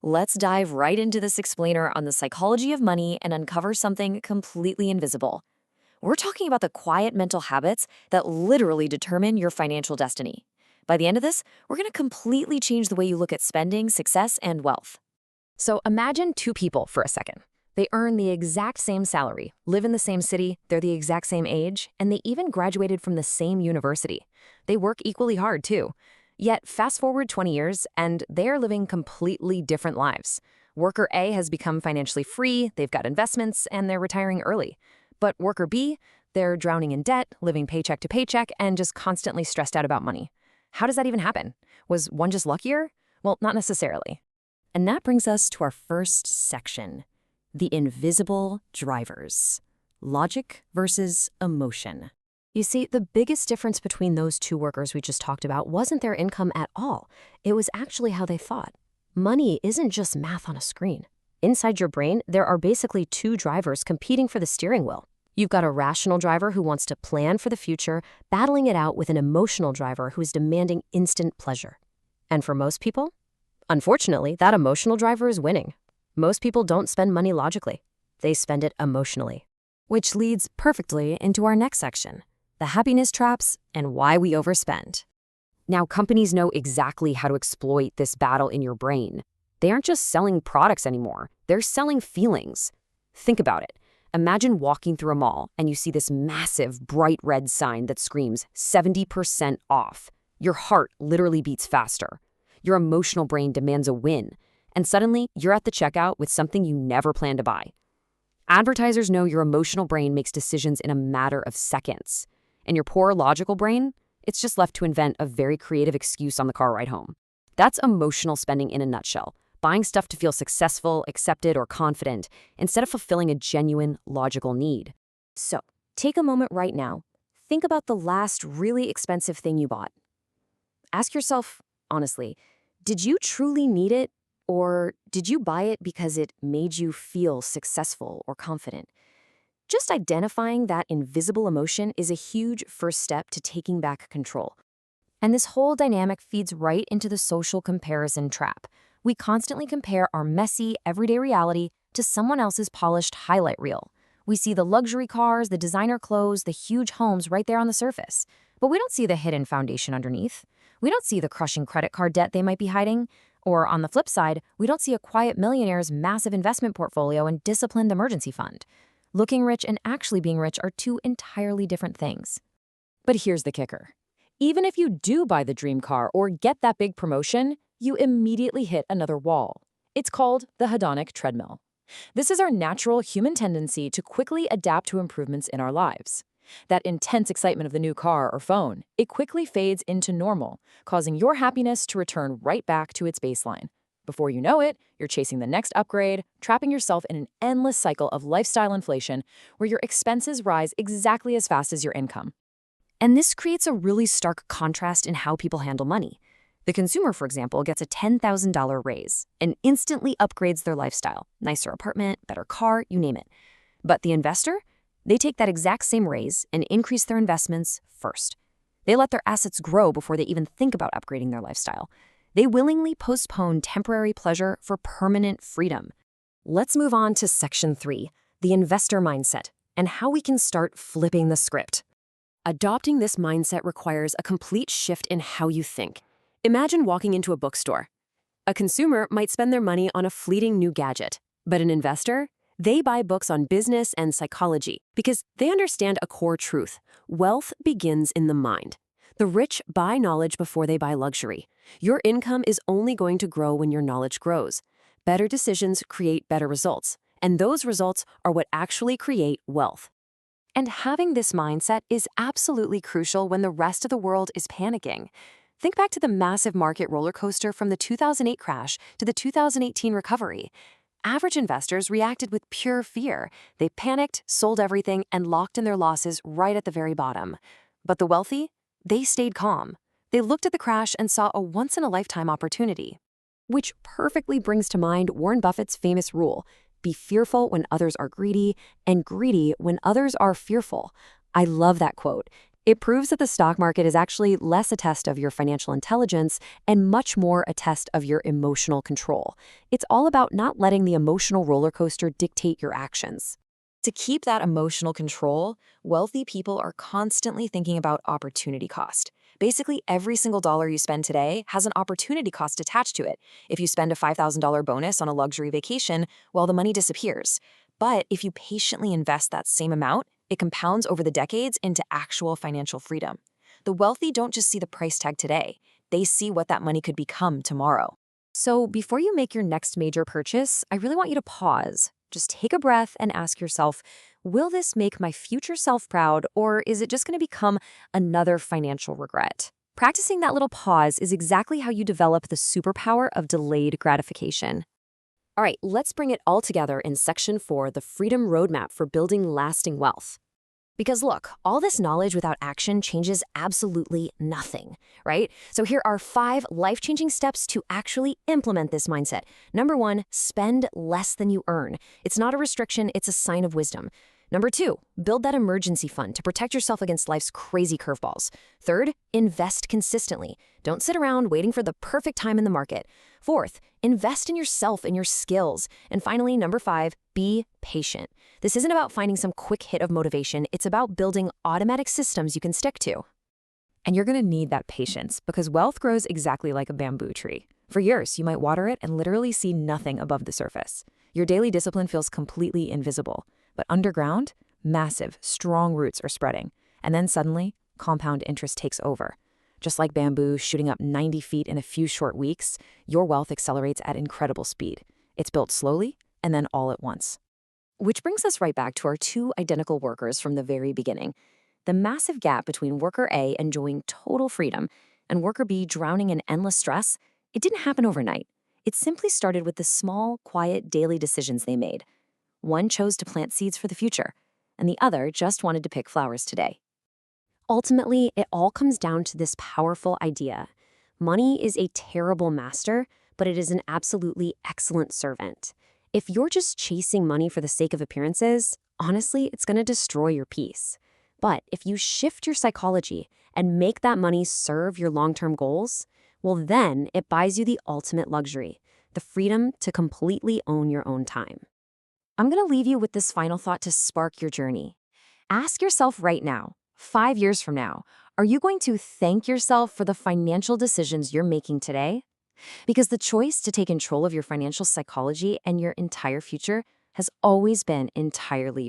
Let's dive right into this explainer on the psychology of money and uncover something completely invisible. We're talking about the quiet mental habits that literally determine your financial destiny. By the end of this, we're going to completely change the way you look at spending, success, and wealth. So imagine two people for a second. They earn the exact same salary, live in the same city, they're the exact same age, and they even graduated from the same university. They work equally hard, too. Yet, fast forward 20 years, and they are living completely different lives. Worker A has become financially free, they've got investments, and they're retiring early. But worker B, they're drowning in debt, living paycheck to paycheck, and just constantly stressed out about money. How does that even happen? Was one just luckier? Well, not necessarily. And that brings us to our first section, the invisible drivers. Logic versus emotion. You see, the biggest difference between those two workers we just talked about wasn't their income at all. It was actually how they thought. Money isn't just math on a screen. Inside your brain, there are basically two drivers competing for the steering wheel. You've got a rational driver who wants to plan for the future, battling it out with an emotional driver who is demanding instant pleasure. And for most people, unfortunately, that emotional driver is winning. Most people don't spend money logically. They spend it emotionally. Which leads perfectly into our next section, the happiness traps and why we overspend. Now, companies know exactly how to exploit this battle in your brain. They aren't just selling products anymore. They're selling feelings. Think about it. Imagine walking through a mall and you see this massive, bright red sign that screams 70% off. Your heart literally beats faster. Your emotional brain demands a win. And suddenly, you're at the checkout with something you never planned to buy. Advertisers know your emotional brain makes decisions in a matter of seconds. And your poor logical brain, it's just left to invent a very creative excuse on the car ride home. That's emotional spending in a nutshell. Buying stuff to feel successful, accepted, or confident, instead of fulfilling a genuine, logical need. So, take a moment right now. Think about the last really expensive thing you bought. Ask yourself, honestly, did you truly need it? Or did you buy it because it made you feel successful or confident? Just identifying that invisible emotion is a huge first step to taking back control. And this whole dynamic feeds right into the social comparison trap. We constantly compare our messy, everyday reality to someone else's polished highlight reel. We see the luxury cars, the designer clothes, the huge homes right there on the surface. But we don't see the hidden foundation underneath. We don't see the crushing credit card debt they might be hiding. Or on the flip side, we don't see a quiet millionaire's massive investment portfolio and disciplined emergency fund. Looking rich and actually being rich are two entirely different things. But here's the kicker. Even if you do buy the dream car or get that big promotion, you immediately hit another wall. It's called the hedonic treadmill. This is our natural human tendency to quickly adapt to improvements in our lives. That intense excitement of the new car or phone, it quickly fades into normal, causing your happiness to return right back to its baseline. Before you know it, you're chasing the next upgrade, trapping yourself in an endless cycle of lifestyle inflation where your expenses rise exactly as fast as your income. And this creates a really stark contrast in how people handle money. The consumer, for example, gets a $10,000 raise and instantly upgrades their lifestyle. Nicer apartment, better car, you name it. But the investor? They take that exact same raise and increase their investments first. They let their assets grow before they even think about upgrading their lifestyle. They willingly postpone temporary pleasure for permanent freedom. Let's move on to Section 3, the investor mindset, and how we can start flipping the script. Adopting this mindset requires a complete shift in how you think. Imagine walking into a bookstore. A consumer might spend their money on a fleeting new gadget, but an investor? They buy books on business and psychology because they understand a core truth. Wealth begins in the mind. The rich buy knowledge before they buy luxury. Your income is only going to grow when your knowledge grows. Better decisions create better results, and those results are what actually create wealth. And having this mindset is absolutely crucial when the rest of the world is panicking. Think back to the massive market roller coaster from the 2008 crash to the 2018 recovery. Average investors reacted with pure fear. They panicked, sold everything, and locked in their losses right at the very bottom. But the wealthy? They stayed calm. They looked at the crash and saw a once-in-a-lifetime opportunity. Which perfectly brings to mind Warren Buffett's famous rule: be fearful when others are greedy, and greedy when others are fearful. I love that quote. It proves that the stock market is actually less a test of your financial intelligence and much more a test of your emotional control. It's all about not letting the emotional roller coaster dictate your actions. To keep that emotional control, wealthy people are constantly thinking about opportunity cost. Basically, every single dollar you spend today has an opportunity cost attached to it. If you spend a $5,000 bonus on a luxury vacation, well, the money disappears. But if you patiently invest that same amount, it compounds over the decades into actual financial freedom. The wealthy don't just see the price tag today, they see what that money could become tomorrow. So before you make your next major purchase, I really want you to pause. Just take a breath and ask yourself, will this make my future self proud, or is it just going to become another financial regret? Practicing that little pause is exactly how you develop the superpower of delayed gratification. All right, let's bring it all together in Section 4, the Freedom Roadmap for Building Lasting Wealth. Because look, all this knowledge without action changes absolutely nothing, right? So here are 5 life-changing steps to actually implement this mindset. Number 1, spend less than you earn. It's not a restriction, it's a sign of wisdom. Number 2, build that emergency fund to protect yourself against life's crazy curveballs. Third, invest consistently. Don't sit around waiting for the perfect time in the market. Fourth, invest in yourself and your skills. And finally, number 5, be patient. This isn't about finding some quick hit of motivation. It's about building automatic systems you can stick to. And you're going to need that patience because wealth grows exactly like a bamboo tree. For years, you might water it and literally see nothing above the surface. Your daily discipline feels completely invisible. But underground, massive, strong roots are spreading. And then suddenly, compound interest takes over. Just like bamboo shooting up 90 feet in a few short weeks, your wealth accelerates at incredible speed. It's built slowly and then all at once. Which brings us right back to our 2 identical workers from the very beginning. The massive gap between worker A enjoying total freedom and worker B drowning in endless stress, it didn't happen overnight. It simply started with the small, quiet, daily decisions they made. One chose to plant seeds for the future, and the other just wanted to pick flowers today. Ultimately, it all comes down to this powerful idea. Money is a terrible master, but it is an absolutely excellent servant. If you're just chasing money for the sake of appearances, honestly, it's going to destroy your peace. But if you shift your psychology and make that money serve your long-term goals, well, then it buys you the ultimate luxury, the freedom to completely own your own time. I'm going to leave you with this final thought to spark your journey. Ask yourself right now, 5 years from now, are you going to thank yourself for the financial decisions you're making today? Because the choice to take control of your financial psychology and your entire future has always been entirely